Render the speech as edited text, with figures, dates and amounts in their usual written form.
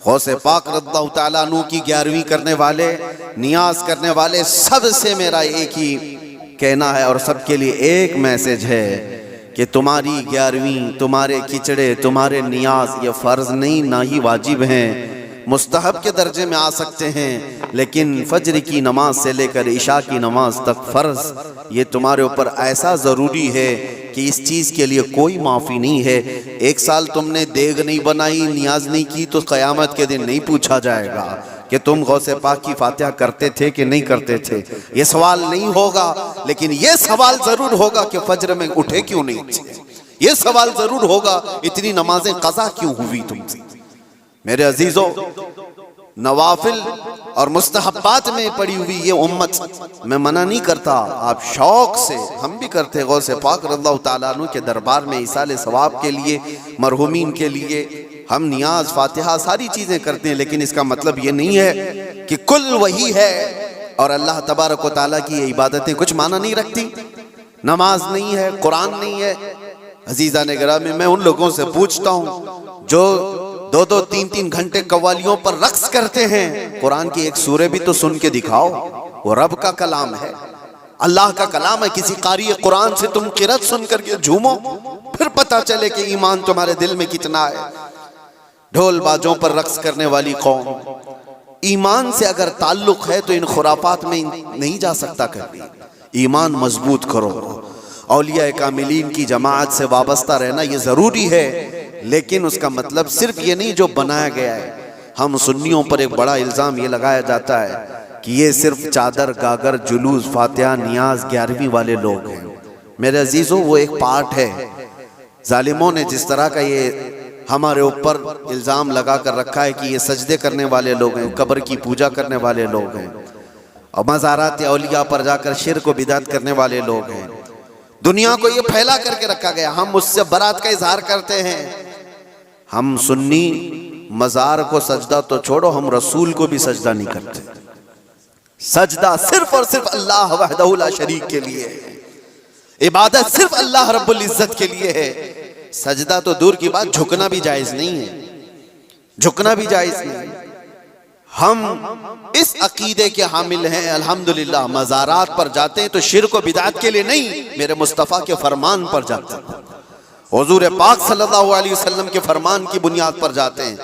غوث پاک رضی اللہ تعالیٰ عنہ کی 11ویں کرنے والے، نیاز کرنے والے، سب سے میرا ایک ہی کہنا ہے اور سب کے لیے ایک میسج ہے کہ تمہاری 11ویں، تمہارے کچڑے، تمہارے نیاز یہ فرض نہیں، نہ ہی واجب ہیں، مستحب کے درجے میں آ سکتے ہیں، لیکن فجر کی نماز سے لے کر عشاء کی نماز تک فرض یہ تمہارے اوپر ایسا ضروری ہے کہ اس چیز کے لیے کوئی معافی نہیں ہے۔ 1 سال تم نے دیگ نہیں بنائی، نیاز نہیں کی، تو قیامت کے دن نہیں پوچھا جائے گا کہ تم غوث پاک کی فاتحہ کرتے تھے کہ نہیں کرتے تھے، یہ سوال نہیں ہوگا، لیکن یہ سوال ضرور ہوگا کہ فجر میں اٹھے کیوں نہیں تھے، یہ سوال ضرور ہوگا اتنی نمازیں قضا کیوں ہوئی تم سے۔ میرے عزیزو، نوافل اور مستحبات میں پڑی ہوئی یہ امت، میں منع نہیں کرتا، آپ شوق سے، ہم بھی کرتے غوث پاک رضی اللہ تعالیٰ عنہ کے دربار میں ایصال ثواب کے لیے، مرحومین کے لیے ہم نیاز، فاتحہ، ساری چیزیں کرتے ہیں، لیکن اس کا مطلب یہ نہیں ہے کہ کل وہی ہے اور اللہ تبارک و تعالیٰ کی یہ عبادتیں کچھ معنی نہیں رکھتی، نماز نہیں ہے، قرآن نہیں ہے۔ عزیزان گرامی، میں ان لوگوں سے پوچھتا ہوں جو 2-2 3-3 گھنٹے قوالیوں پر رقص کرتے ہیں، قرآن کی ایک سورہ بھی تو سن کے دکھاؤ، وہ رب کا کلام ہے، اللہ کا کلام ہے، کسی قاری قرآن سے تم قرأت سن کر کے جھومو، پھر پتہ چلے کہ ایمان تمہارے دل میں کتنا ہے۔ ڈھول باجوں پر رقص کرنے والی قوم، ایمان سے اگر تعلق ہے تو ان خرافات میں نہیں جا سکتا کبھی۔ ایمان مضبوط کرو، اولیاء کاملین کی جماعت سے وابستہ رہنا یہ ضروری ہے، لیکن اس کا مطلب صرف یہ نہیں جو بنایا گیا ہے۔ ہم سنیوں پر ایک بڑا الزام یہ لگایا جاتا ہے کہ یہ صرف چادر، گاگر، جلوس، فاتحہ، نیاز، 11ویں والے لوگ ہیں۔ میرے عزیزوں، وہ ایک پارٹ ہے۔ ظالموں نے جس طرح کا یہ ہمارے اوپر الزام لگا کر رکھا ہے کہ یہ سجدے کرنے والے لوگ ہیں، قبر کی پوجا کرنے والے لوگ ہیں، اور مزارات اولیاء پر جا کر شرک و بدعت کرنے والے لوگ ہیں، دنیا کو یہ پھیلا کر کے رکھا گیا۔ ہم اس سے برات کا اظہار کرتے ہیں۔ ہم سنی مزار کو سجدہ تو چھوڑو، ہم رسول کو بھی سجدہ نہیں کرتے۔ سجدہ صرف اور صرف اللہ وحدہ لا شریک کے لیے ہے، عبادت صرف اللہ رب العزت کے لیے ہے۔ سجدہ تو دور کی بات، جھکنا بھی جائز نہیں ہے، جھکنا بھی جائز نہیں ہے۔ ہم اس عقیدے کے حامل ہیں، الحمدللہ مزارات پر جاتے ہیں تو شرک و بدعت کے لیے نہیں، میرے مصطفیٰ کے فرمان پر جاتے ہیں، حضور پاک صلی اللہ علیہ وسلم کے فرمان کی بنیاد پر جاتے ہیں۔